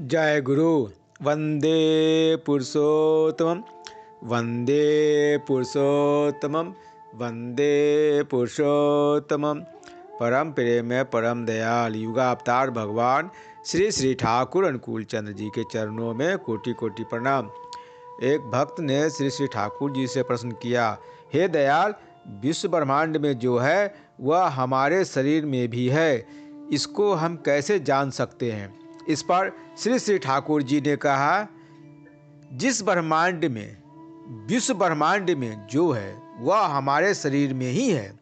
जय गुरु। वंदे पुरुषोत्तमं वंदे पुरुषोत्तमं वंदे पुरुषोत्तमं। परम प्रेम परम दयाल युगावतार भगवान श्री श्री ठाकुर अनुकूल चंद्र जी के चरणों में कोटि कोटि प्रणाम। एक भक्त ने श्री श्री ठाकुर जी से प्रश्न किया, हे दयाल, विश्व ब्रह्मांड में जो है वह हमारे शरीर में भी है, इसको हम कैसे जान सकते हैं? इस पर श्री श्री ठाकुर जी ने कहा, जिस ब्रह्मांड में, विश्व ब्रह्मांड में जो है वह हमारे शरीर में ही है।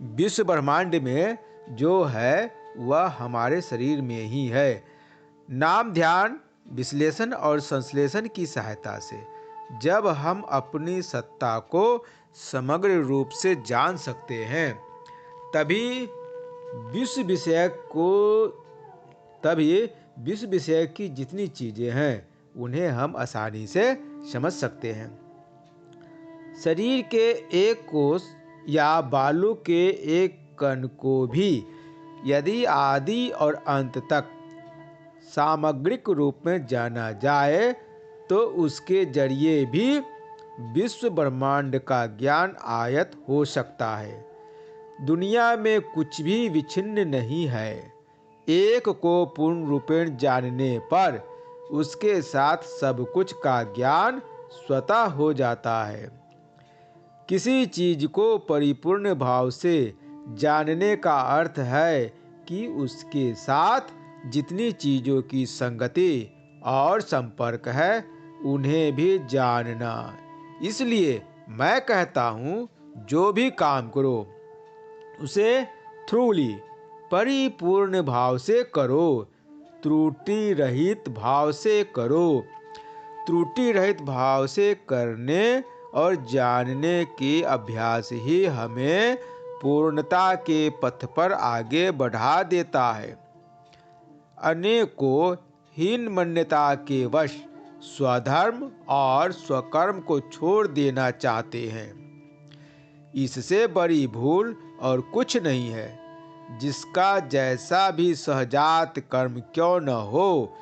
विश्व ब्रह्मांड में जो है वह हमारे शरीर में ही है। नाम ध्यान विश्लेषण और संश्लेषण की सहायता से जब हम अपनी सत्ता को समग्र रूप से जान सकते हैं, तभी विश्व विषय की जितनी चीजें हैं उन्हें हम आसानी से समझ सकते हैं। शरीर के एक कोष या बालू के एक कण को भी यदि आदि और अंत तक सामग्रिक रूप में जाना जाए तो उसके जरिए भी विश्व ब्रह्मांड का ज्ञान आयत हो सकता है। दुनिया में कुछ भी विच्छिन्न नहीं है। एक को पूर्ण रूपेण जानने पर उसके साथ सब कुछ का ज्ञान स्वतः हो जाता है। किसी चीज को परिपूर्ण भाव से जानने का अर्थ है कि उसके साथ जितनी चीजों की संगति और संपर्क है उन्हें भी जानना। इसलिए मैं कहता हूँ, जो भी काम करो उसे थ्रूली परिपूर्ण भाव से करो, त्रुटि रहित भाव से करो। त्रुटि रहित भाव से करने और जानने के अभ्यास ही हमें पूर्णता के पथ पर आगे बढ़ा देता है। अनेकों हीन मान्यता के वश स्वधर्म और स्वकर्म को छोड़ देना चाहते हैं। इससे बड़ी भूल और कुछ नहीं है। जिसका जैसा भी सहजात कर्म क्यों न हो,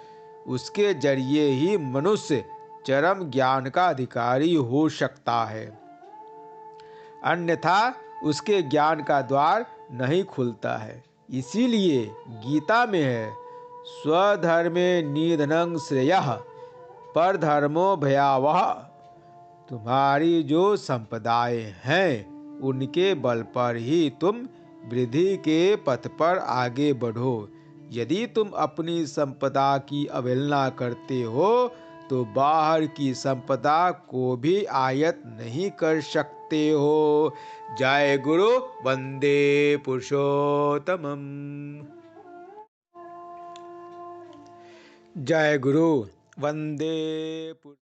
उसके जरिए ही मनुष्य चरम ज्ञान का अधिकारी हो सकता है, अन्यथा उसके ज्ञान का द्वार नहीं खुलता है। इसीलिए गीता में है, स्वधर्मे निधनं श्रेयः परधर्मो भयावह। तुम्हारी जो संपदाएं हैं उनके बल पर ही तुम वृद्धि के पथ पर आगे बढ़ो। यदि तुम अपनी संपदा की अवहेलना करते हो तो बाहर की संपदा को भी आयत नहीं कर सकते हो। जय गुरु। वंदे पुरुषोत्तमम्। जय गुरु। वंदे